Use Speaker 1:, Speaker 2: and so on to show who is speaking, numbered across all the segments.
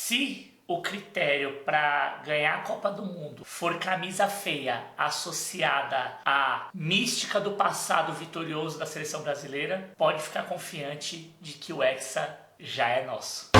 Speaker 1: Se o critério para ganhar a Copa do Mundo for camisa feia associada à mística do passado vitorioso da seleção brasileira, pode ficar confiante de que o Hexa já é nosso.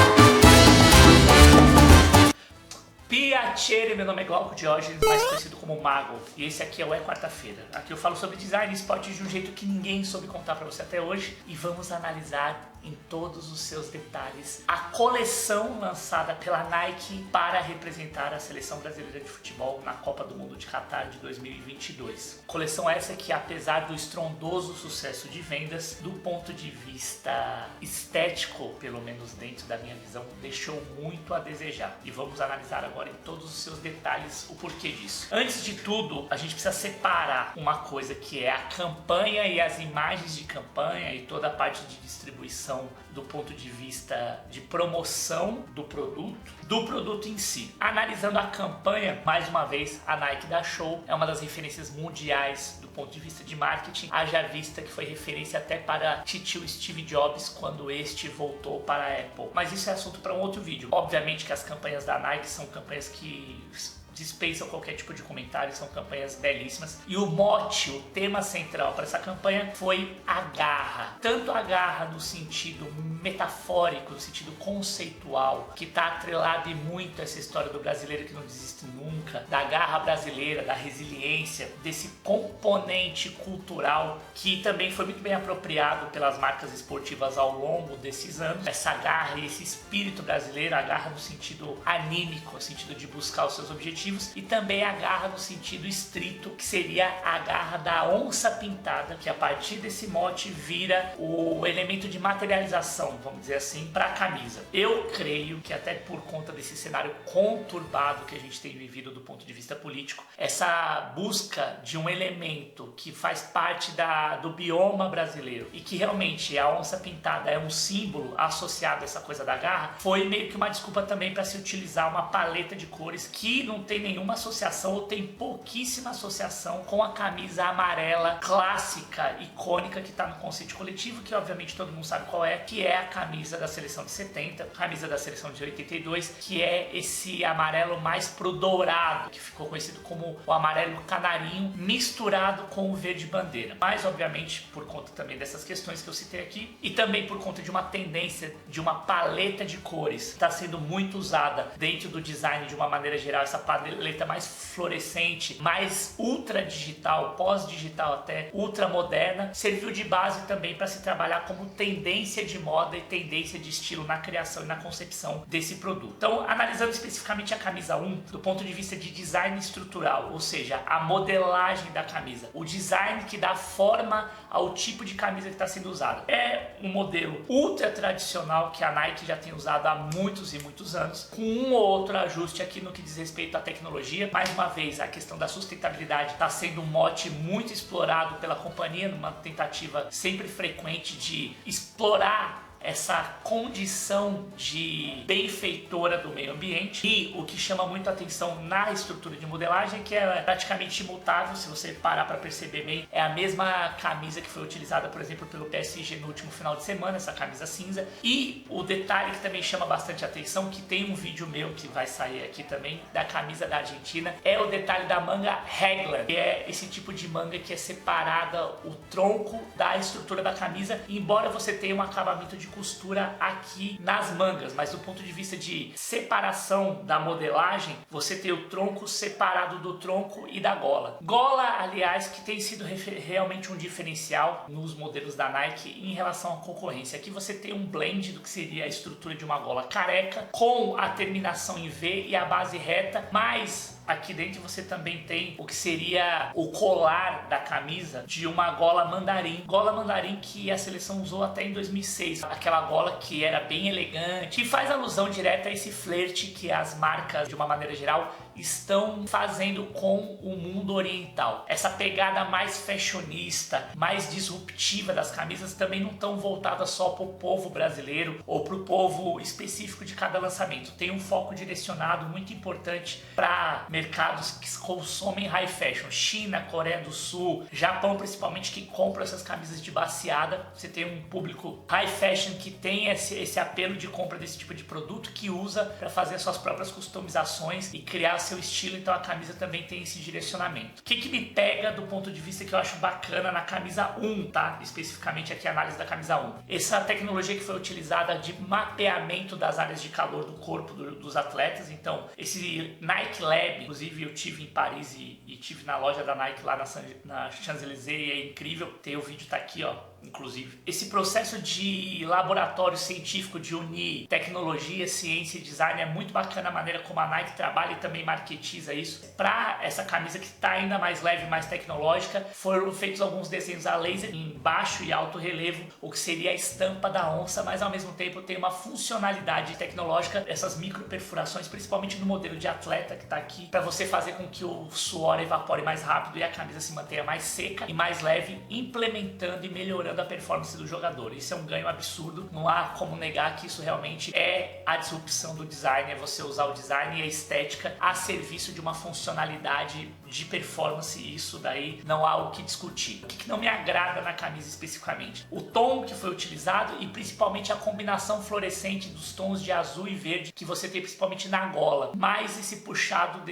Speaker 1: Piacere, meu nome é Glauco Diógenes, mais conhecido como Mago, e esse aqui é o É Quarta-feira. Aqui eu falo sobre design e esporte de um jeito que ninguém soube contar pra você até hoje, e vamos analisar em todos os seus detalhes a coleção lançada pela Nike para representar a seleção brasileira de futebol na Copa do Mundo de Qatar de 2022. Coleção essa que, apesar do estrondoso sucesso de vendas, do ponto de vista estético, pelo menos dentro da minha visão, deixou muito a desejar. E vamos analisar agora em todos os seus detalhes o porquê disso. Antes de tudo, a gente precisa separar uma coisa que é a campanha e as imagens de campanha e toda a parte de distribuição do ponto de vista de promoção do produto em si. Analisando a campanha, mais uma vez, a Nike dá show, é uma das referências mundiais do ponto de vista de marketing, haja vista que foi referência até para titio Steve Jobs quando este voltou para a Apple. Mas isso é assunto para um outro vídeo. Obviamente que as campanhas da Nike são campanhas que dispensam qualquer tipo de comentário, são campanhas belíssimas. E o mote, o tema central para essa campanha foi a garra. Tanto a garra no sentido metafórico, no sentido conceitual, que está atrelado e muito a essa história do brasileiro que não desiste nunca, da garra brasileira, da resiliência, desse componente cultural que também foi muito bem apropriado pelas marcas esportivas ao longo desses anos. Essa garra e esse espírito brasileiro, a garra no sentido anímico, no sentido de buscar os seus objetivos, e também a garra no sentido estrito, que seria a garra da onça pintada, que a partir desse mote vira o elemento de materialização, vamos dizer assim, para a camisa. Eu creio que até por conta desse cenário conturbado que a gente tem vivido do ponto de vista político, essa busca de um elemento que faz parte do bioma brasileiro e que realmente a onça pintada é um símbolo associado a essa coisa da garra, foi meio que uma desculpa também para se utilizar uma paleta de cores que não tem nenhuma associação ou tem pouquíssima associação com a camisa amarela clássica, icônica que está no conceito coletivo, que obviamente todo mundo sabe qual é, que é a camisa da seleção de 70, camisa da seleção de 82, que é esse amarelo mais pro dourado, que ficou conhecido como o amarelo canarinho misturado com o verde bandeira. Mas obviamente por conta também dessas questões que eu citei aqui e também por conta de uma tendência de uma paleta de cores que está sendo muito usada dentro do design de uma maneira geral, essa paleta mais fluorescente, mais ultra digital, pós-digital até, ultra moderna, serviu de base também para se trabalhar como tendência de moda e tendência de estilo na criação e na concepção desse produto. Então, analisando especificamente a camisa 1, do ponto de vista de design estrutural, ou seja, a modelagem da camisa, o design que dá forma ao tipo de camisa que está sendo usada. É um modelo ultra tradicional que a Nike já tem usado há muitos e muitos anos, com um ou outro ajuste aqui no que diz respeito à tecnologia. Mais uma vez, a questão da sustentabilidade está sendo um mote muito explorado pela companhia, numa tentativa sempre frequente de explorar essa condição de benfeitora do meio ambiente. E o que chama muito a atenção na estrutura de modelagem é que ela é praticamente imutável, se você parar para perceber bem, é a mesma camisa que foi utilizada, por exemplo, pelo PSG no último final de semana, essa camisa cinza. E o detalhe que também chama bastante atenção, que tem um vídeo meu que vai sair aqui também, da camisa da Argentina, é o detalhe da manga raglan, que é esse tipo de manga que é separada o tronco da estrutura da camisa, embora você tenha um acabamento de costura aqui nas mangas, mas do ponto de vista de separação da modelagem, você tem o tronco separado do tronco e da gola. Gola, aliás, que tem sido realmente um diferencial nos modelos da Nike em relação à concorrência. Aqui você tem um blend do que seria a estrutura de uma gola careca com a terminação em V e a base reta, mas aqui dentro você também tem o que seria o colar da camisa de uma gola mandarim. Gola mandarim que a seleção usou até em 2006. Aquela gola que era bem elegante e faz alusão direta a esse flerte que as marcas, de uma maneira geral, estão fazendo com o mundo oriental. Essa pegada mais fashionista, mais disruptiva das camisas também não estão voltadas só para o povo brasileiro ou para o povo específico de cada lançamento. Tem um foco direcionado muito importante para mercados que consomem high fashion. China, Coreia do Sul, Japão principalmente, que compram essas camisas de baseada. Você tem um público high fashion que tem esse apelo de compra desse tipo de produto, que usa para fazer suas próprias customizações e criar seu estilo. Então a camisa também tem esse direcionamento. O que me pega do ponto de vista que eu acho bacana na camisa 1, tá? Especificamente aqui a análise da camisa 1. Essa tecnologia que foi utilizada de mapeamento das áreas de calor do corpo dos atletas. Então esse Nike Lab, inclusive eu tive em Paris e tive na loja da Nike lá na Champs-Élysées e é incrível. Tem o vídeo, tá aqui, ó. Inclusive, esse processo de laboratório científico de unir tecnologia, ciência e design é muito bacana a maneira como a Nike trabalha e também marketiza isso. Para essa camisa que está ainda mais leve, mais tecnológica, foram feitos alguns desenhos a laser em baixo e alto relevo, o que seria a estampa da onça, mas ao mesmo tempo tem uma funcionalidade tecnológica, essas micro perfurações, principalmente no modelo de atleta que está aqui, para você fazer com que o suor evapore mais rápido e a camisa se mantenha mais seca e mais leve, implementando e melhorando a performance do jogador. Isso é um ganho absurdo, não há como negar que isso realmente é a disrupção do design, é você usar o design e a estética a serviço de uma funcionalidade de performance, e isso daí não há o que discutir. O que não me agrada na camisa especificamente? O tom que foi utilizado e principalmente a combinação fluorescente dos tons de azul e verde que você tem principalmente na gola, mais esse puxado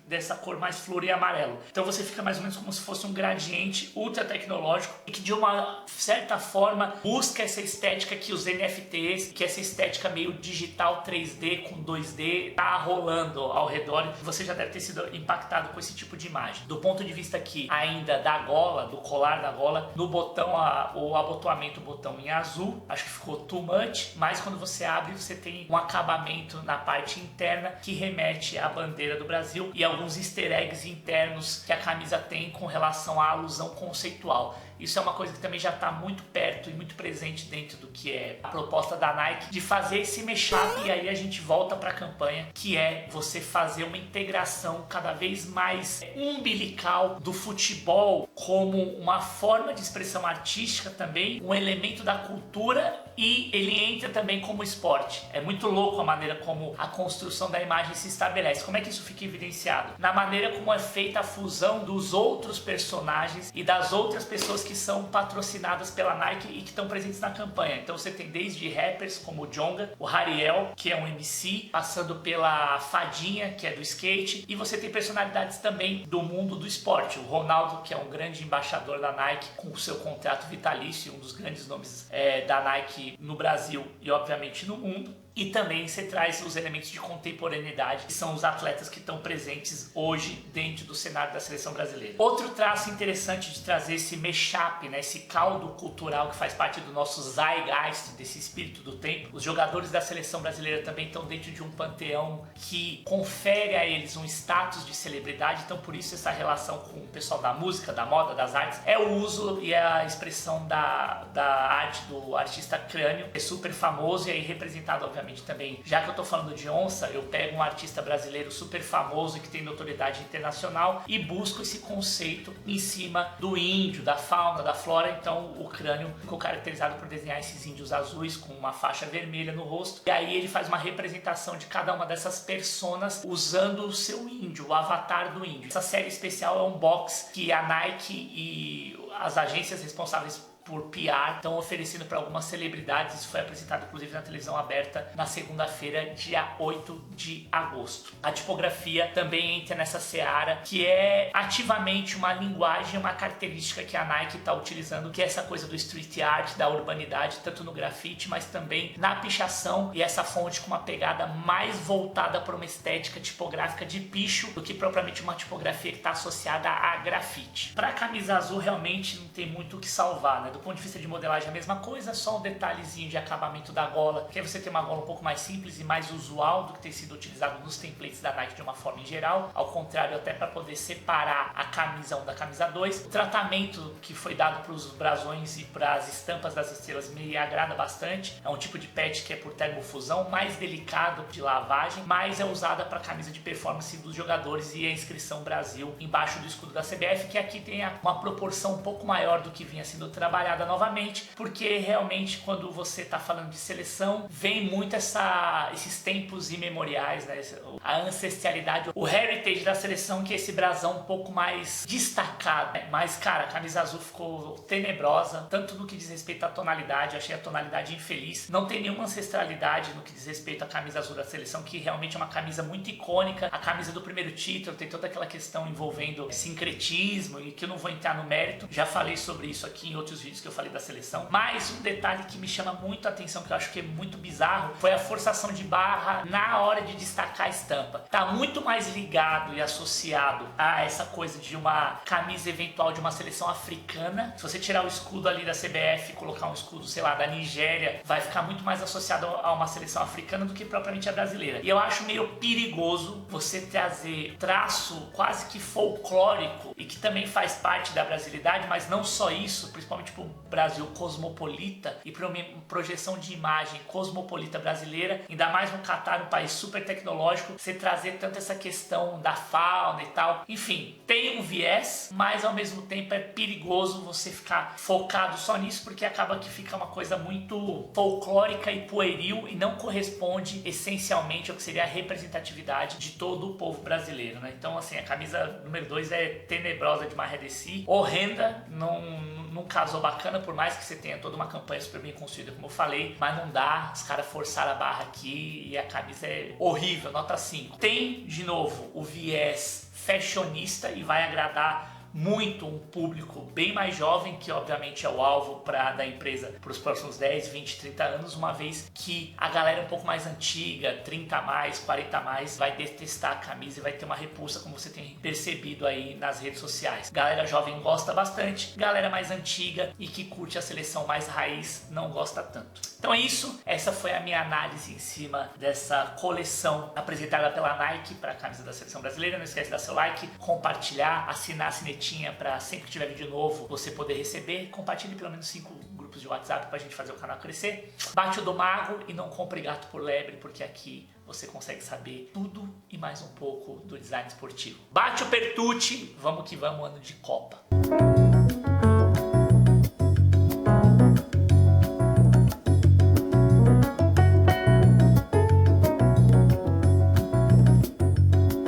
Speaker 1: dessa cor mais flor e amarelo. Então você fica mais ou menos como se fosse um gradiente ultra tecnológico e que de uma certa forma busca essa estética que os NFTs, que essa estética meio digital 3D com 2D tá rolando ao redor. Você já deve ter sido impactado com esse tipo de imagem. Do ponto de vista aqui ainda da gola, do colar da gola, no botão, o abotoamento, o botão em azul, acho que ficou too much, mas quando você abre você tem um acabamento na parte interna que remete à bandeira do Brasil e alguns easter eggs internos que a camisa tem com relação à alusão conceitual. Isso é uma coisa que também já está muito perto e muito presente dentro do que é a proposta da Nike de fazer esse mashup, e aí a gente volta para a campanha, que é você fazer uma integração cada vez mais umbilical do futebol como uma forma de expressão artística também, um elemento da cultura, e ele entra também como esporte. É muito louco a maneira como a construção da imagem se estabelece. Como é que isso fica evidenciado? Na maneira como é feita a fusão dos outros personagens e das outras pessoas que são patrocinadas pela Nike e que estão presentes na campanha. Então você tem desde rappers como o Djonga, o Hariel, que é um MC, passando pela Fadinha, que é do skate, e você tem personalidades também do mundo do esporte. O Ronaldo, que é um grande embaixador da Nike, com o seu contrato vitalício, um dos grandes nomes da Nike no Brasil e obviamente no mundo. E também você traz os elementos de contemporaneidade, que são os atletas que estão presentes hoje dentro do cenário da seleção brasileira. Outro traço interessante de trazer esse mashup, né, esse caldo cultural que faz parte do nosso zeitgeist, desse espírito do tempo. Os jogadores da seleção brasileira também estão dentro de um panteão que confere a eles um status de celebridade, então por isso essa relação com o pessoal da música, da moda, das artes, é o uso e a expressão da arte do artista Crânio, que é super famoso e aí representado obviamente também, já que eu tô falando de onça, eu pego um artista brasileiro super famoso que tem notoriedade internacional e busco esse conceito em cima do índio, da fauna, da flora. Então o Crânio ficou caracterizado por desenhar esses índios azuis com uma faixa vermelha no rosto, e aí ele faz uma representação de cada uma dessas personas usando o seu índio, o avatar do índio. Essa série especial é um box que a Nike e as agências responsáveis por PR estão oferecendo para algumas celebridades. Isso foi apresentado inclusive na televisão aberta na segunda-feira, dia 8 de agosto. A tipografia também entra nessa seara, que é ativamente uma linguagem, uma característica que a Nike está utilizando, que é essa coisa do street art, da urbanidade, tanto no grafite, mas também na pichação, e essa fonte com uma pegada mais voltada para uma estética tipográfica de picho do que propriamente uma tipografia que está associada a grafite. Para a camisa azul realmente não tem muito o que salvar, né? Do ponto de vista de modelagem a mesma coisa, só um detalhezinho de acabamento da gola, que aí você tem uma gola um pouco mais simples e mais usual do que tem sido utilizado nos templates da Nike de uma forma em geral, ao contrário até para poder separar a camisa 1 da camisa 2. O tratamento que foi dado para os brasões e para as estampas das estrelas me agrada bastante, é um tipo de patch que é por termofusão, mais delicado de lavagem, mas é usada para camisa de performance dos jogadores e a inscrição Brasil embaixo do escudo da CBF, que aqui tem uma proporção um pouco maior do que vinha sendo trabalhada novamente, porque realmente quando você está falando de seleção, vem muito esses tempos imemoriais, né? A ancestralidade, o heritage da seleção, que é esse brasão um pouco mais destacado, né? Mas cara, a camisa azul ficou tenebrosa, tanto no que diz respeito à tonalidade, eu achei a tonalidade infeliz, não tem nenhuma ancestralidade no que diz respeito à camisa azul da seleção, que realmente é uma camisa muito icônica, a camisa do primeiro título, tem toda aquela questão envolvendo sincretismo e que eu não vou entrar no mérito, já falei sobre isso aqui em outros vídeos que eu falei da seleção. Mas um detalhe que me chama muito a atenção, que eu acho que é muito bizarro, foi a forçação de barra na hora de destacar a estampa. Tá muito mais ligado e associado a essa coisa de uma camisa eventual de uma seleção africana. Se você tirar o escudo ali da CBF e colocar um escudo, sei lá, da Nigéria, vai ficar muito mais associado a uma seleção africana do que propriamente a brasileira. E eu acho meio perigoso você trazer traço quase que folclórico e que também faz parte da brasilidade, mas não só isso, principalmente para o Brasil cosmopolita e para uma projeção de imagem cosmopolita brasileira, ainda mais no Catar, um país super tecnológico, você trazer tanto essa questão da fauna e tal. Enfim, tem um viés, mas ao mesmo tempo é perigoso você ficar focado só nisso, porque acaba que fica uma coisa muito folclórica e pueril e não corresponde essencialmente ao que seria a representatividade de todo o povo brasileiro, né? Então, assim, a camisa número 2 é tenebrosa de Marredeci, horrenda, não casou bacana, por mais que você tenha toda uma campanha super bem construída, como eu falei, mas não dá, os caras forçaram a barra aqui e a camisa é horrível, nota 5. Tem, de novo, o viés fashionista e vai agradar muito um público bem mais jovem, que obviamente é o alvo da empresa para os próximos 10, 20, 30 anos, uma vez que a galera um pouco mais antiga, 30 a mais, 40 a mais, vai detestar a camisa e vai ter uma repulsa, como você tem percebido aí nas redes sociais. Galera jovem gosta bastante, galera mais antiga e que curte a seleção mais raiz não gosta tanto. Então é isso, essa foi a minha análise em cima dessa coleção apresentada pela Nike para a camisa da seleção brasileira. Não esquece de dar seu like, compartilhar, assinar a sinetinha para sempre que tiver vídeo novo você poder receber. Compartilhe pelo menos 5 grupos de WhatsApp para a gente fazer o canal crescer. Bate o do mago e não compre gato por lebre, porque aqui você consegue saber tudo e mais um pouco do design esportivo. Bate o pertute, vamos que vamos, ano de Copa.